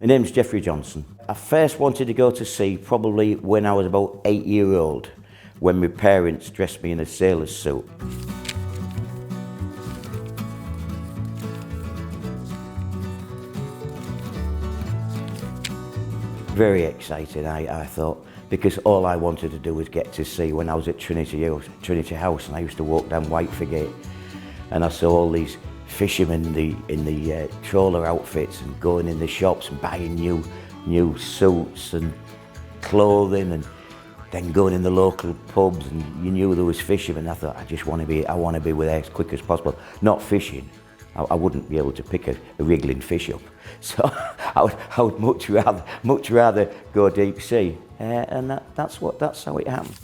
My name's Geoffrey Johnson. I first wanted to go to sea probably when I was about 8 years old, when my parents dressed me in a sailor's suit. Very excited, I thought, because all I wanted to do was get to sea. When I was at Trinity House, and I used to walk down Whiteford, and I saw all these fishermen in the trawler outfits and going in the shops and buying new suits and clothing, and then going in the local pubs, and you knew there was fishermen. I thought, I want to be with there as quick as possible. Not fishing. I wouldn't be able to pick a wriggling fish up, so I would much rather go deep sea, and that's how it happened.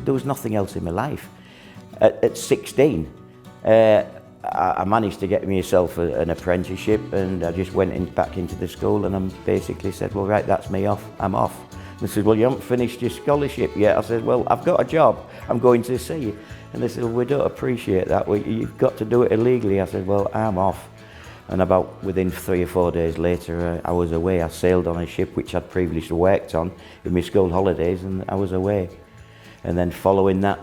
There was nothing else in my life. At 16, I managed to get myself an apprenticeship, and I just went back into the school, and I basically said, well, right, that's me off, I'm off. They said, well, you haven't finished your scholarship yet. I said, well, I've got a job, I'm going to sea. And they said, well, we don't appreciate that, you've got to do it illegally. I said, well, I'm off. And within 3 or 4 days later, I was away. I sailed on a ship which I'd previously worked on in my school holidays, and I was away. And then following that,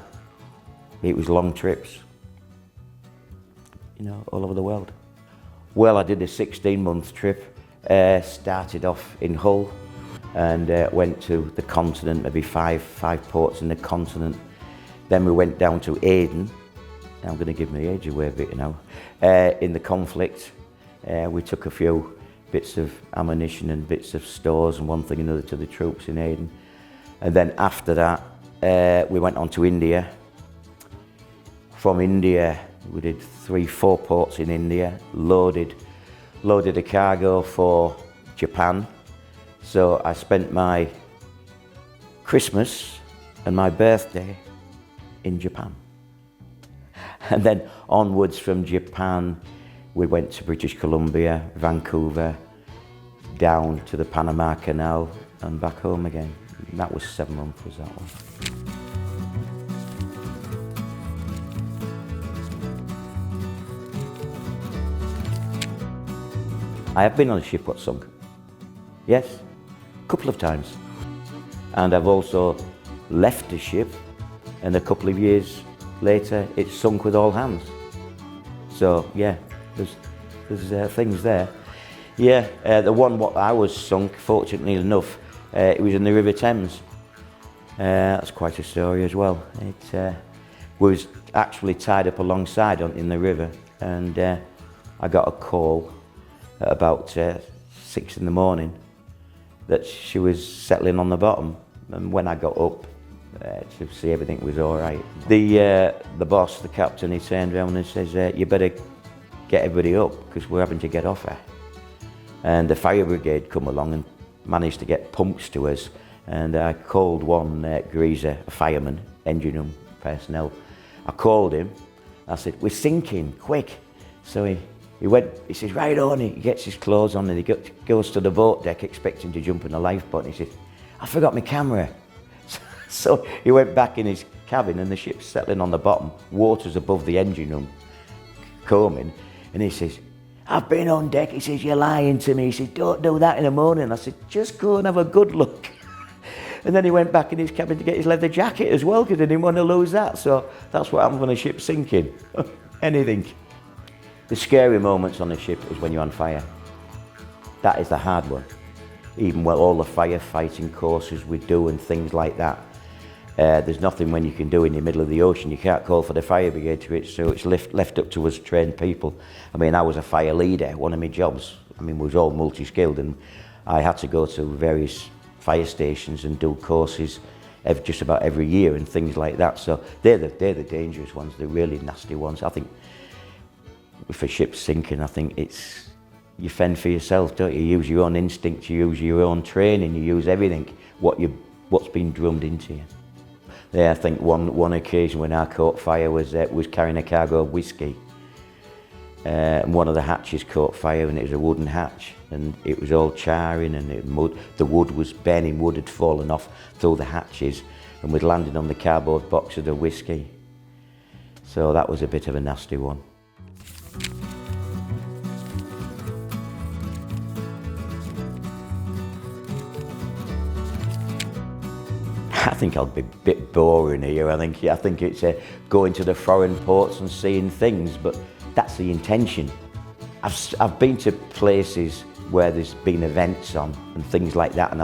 it was long trips, all over the world. Well, I did a 16-month trip, started off in Hull, and went to the continent, maybe five ports in the continent. Then we went down to Aden. I'm going to give my age away a bit now. In the conflict, we took a few bits of ammunition and bits of stores and one thing and another to the troops in Aden. And then after that, we went on to India. From India, we did 3-4 ports in India, loaded a cargo for Japan. So I spent my Christmas and my birthday in Japan. And then onwards from Japan, we went to British Columbia, Vancouver, down to the Panama Canal and back home again. And that was 7 months, was that one. I have been on a ship what sunk. Yes, a couple of times. And I've also left the ship, and a couple of years later it sunk with all hands. So yeah, there's things there. Yeah, the one what I was sunk, fortunately enough, it was in the River Thames. That's quite a story as well. It was actually tied up alongside in the river, and I got a call at about 6 in the morning that she was settling on the bottom, and when I got up to see everything was all right, the boss, the captain, he turned around and says, you better get everybody up because we're having to get off her. And the fire brigade come along and managed to get pumps to us, and I called one greaser, a fireman, engine room personnel. I called him, I said, we're sinking, quick. So he went, he says, right on, he gets his clothes on and he goes to the boat deck expecting to jump in the lifeboat, and he says, I forgot my camera. So he went back in his cabin, and the ship's settling on the bottom, water's above the engine room, combing, and he says, I've been on deck. He says, you're lying to me. He says, don't do that in the morning. I said, just go and have a good look. And then he went back in his cabin to get his leather jacket as well, because he didn't want to lose that. So that's what happens when a ship's sinking. Anything. The scary moments on a ship is when you're on fire. That is the hard one. Even with all the firefighting courses we do and things like that, there's nothing when you can do in the middle of the ocean. You can't call for the fire brigade to it, so it's left up to us trained people. I mean, I was a fire leader. One of my jobs, we was all multi-skilled, and I had to go to various fire stations and do courses just about every year and things like that. So they're the dangerous ones, the really nasty ones. I think if a ship's sinking, I think it's, you fend for yourself, don't you? You use your own instinct, you use your own training, you use everything, what's been drummed into you. Yeah, I think one occasion when I caught fire was carrying a cargo of whiskey. And one of the hatches caught fire, and it was a wooden hatch, and it was all charring, and the wood was burning. Wood had fallen off through the hatches, and we'd landed on the cardboard box of the whiskey. So that was a bit of a nasty one. I think I'll be a bit boring here. I think it's going to the foreign ports and seeing things, but that's the intention. I've been to places where there's been events on and things like that, and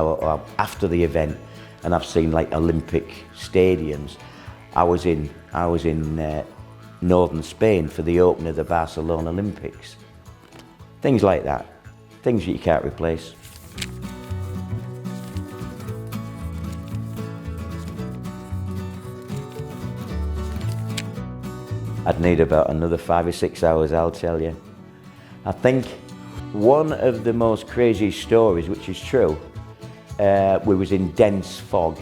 after the event, and I've seen like Olympic stadiums. I was in northern Spain for the opening of the Barcelona Olympics. Things like that, things that you can't replace. I'd need about another 5 or 6 hours, I'll tell you. I think one of the most crazy stories, which is true, we was in dense fog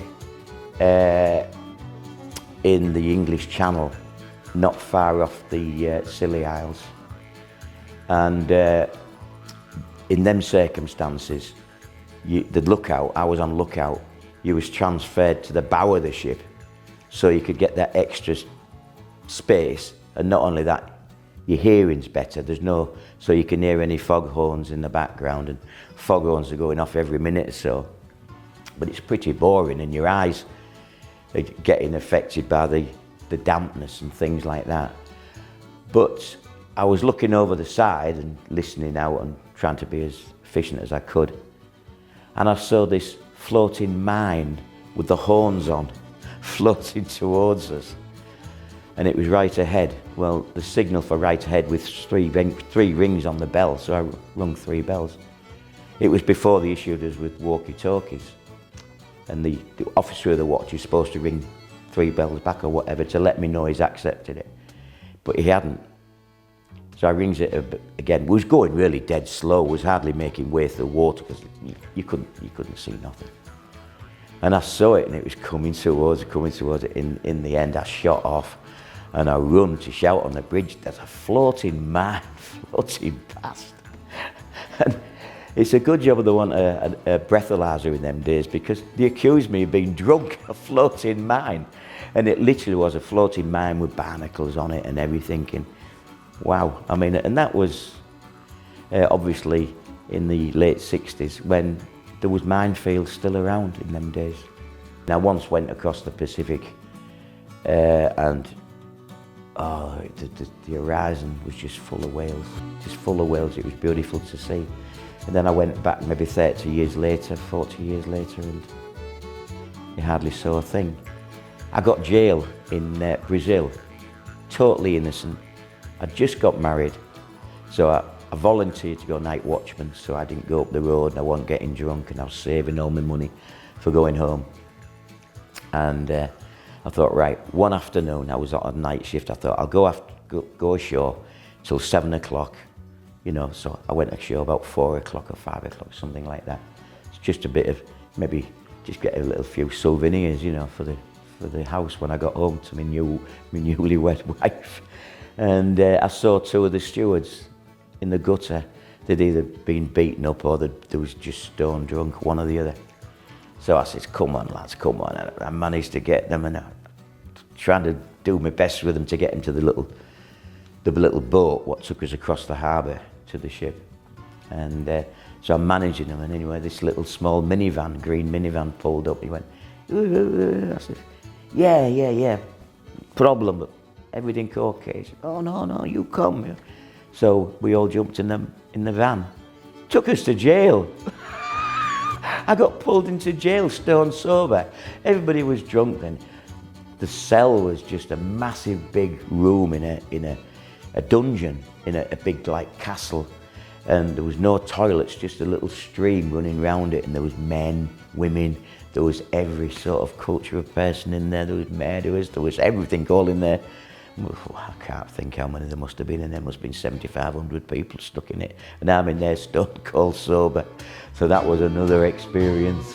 in the English Channel, not far off the Scilly Isles. And in them circumstances, the lookout, I was on lookout, you was transferred to the bow of the ship so you could get that extra space, and not only that, your hearing's better. So you can hear any foghorns in the background, and foghorns are going off every minute or so. But it's pretty boring, and your eyes are getting affected by the dampness and things like that. But I was looking over the side and listening out and trying to be as efficient as I could. And I saw this floating mine with the horns on, floating towards us. And it was right ahead. Well, the signal for right ahead with three rings on the bell, so I rung 3 bells. It was before they issued us with walkie-talkies. And the officer of the watch is supposed to ring 3 bells back or whatever to let me know he's accepted it. But he hadn't. So I rings it again. We was going really dead slow, was hardly making way through water because you couldn't see nothing. And I saw it and it was coming towards it. In the end, I shot off. And I run to shout on the bridge, there's a floating mine floating past. And it's a good job they want a breathalyzer in them days, because they accused me of being drunk, a floating mine. And it literally was a floating mine with barnacles on it and everything. And wow, I mean, and that was obviously in the late 60s when there was minefields still around in them days. And I once went across the Pacific and the horizon was just full of whales, It was beautiful to see. And then I went back maybe 30 years later, 40 years later, and you hardly saw a thing. I got jail in Brazil, totally innocent. I just got married, so I volunteered to go night watchman, so I didn't go up the road and I wasn't getting drunk, and I was saving all my money for going home. And I thought, right, one afternoon, I was on a night shift, I thought I'll go ashore till 7 o'clock, you know, so I went ashore about 4 o'clock or 5 o'clock, something like that. It's just a bit of, maybe just get a little few souvenirs, you know, for the house when I got home to my newlywed wife. And I saw 2 of the stewards in the gutter. They'd either been beaten up or they was just stone drunk, one or the other. So I said, come on lads, come on. And I managed to get them, and I trying to do my best with them to get them to the little boat what took us across the harbour to the ship. And so I'm managing them, and anyway, this little small minivan, green minivan pulled up. He went, I said, yeah, problem, but everything okay? He said, oh no, you come. So we all jumped in the van. Took us to jail. I got pulled into jail, stone sober. Everybody was drunk then. The cell was just a massive big room in a dungeon, in a big like castle. And there was no toilets, just a little stream running around it. And there was men, women, there was every sort of culture of person in there. There was murderers, there was everything all in there. I can't think how many there must have been, and there must have been 7,500 people stuck in it. And I'm in there stone cold sober. So that was another experience.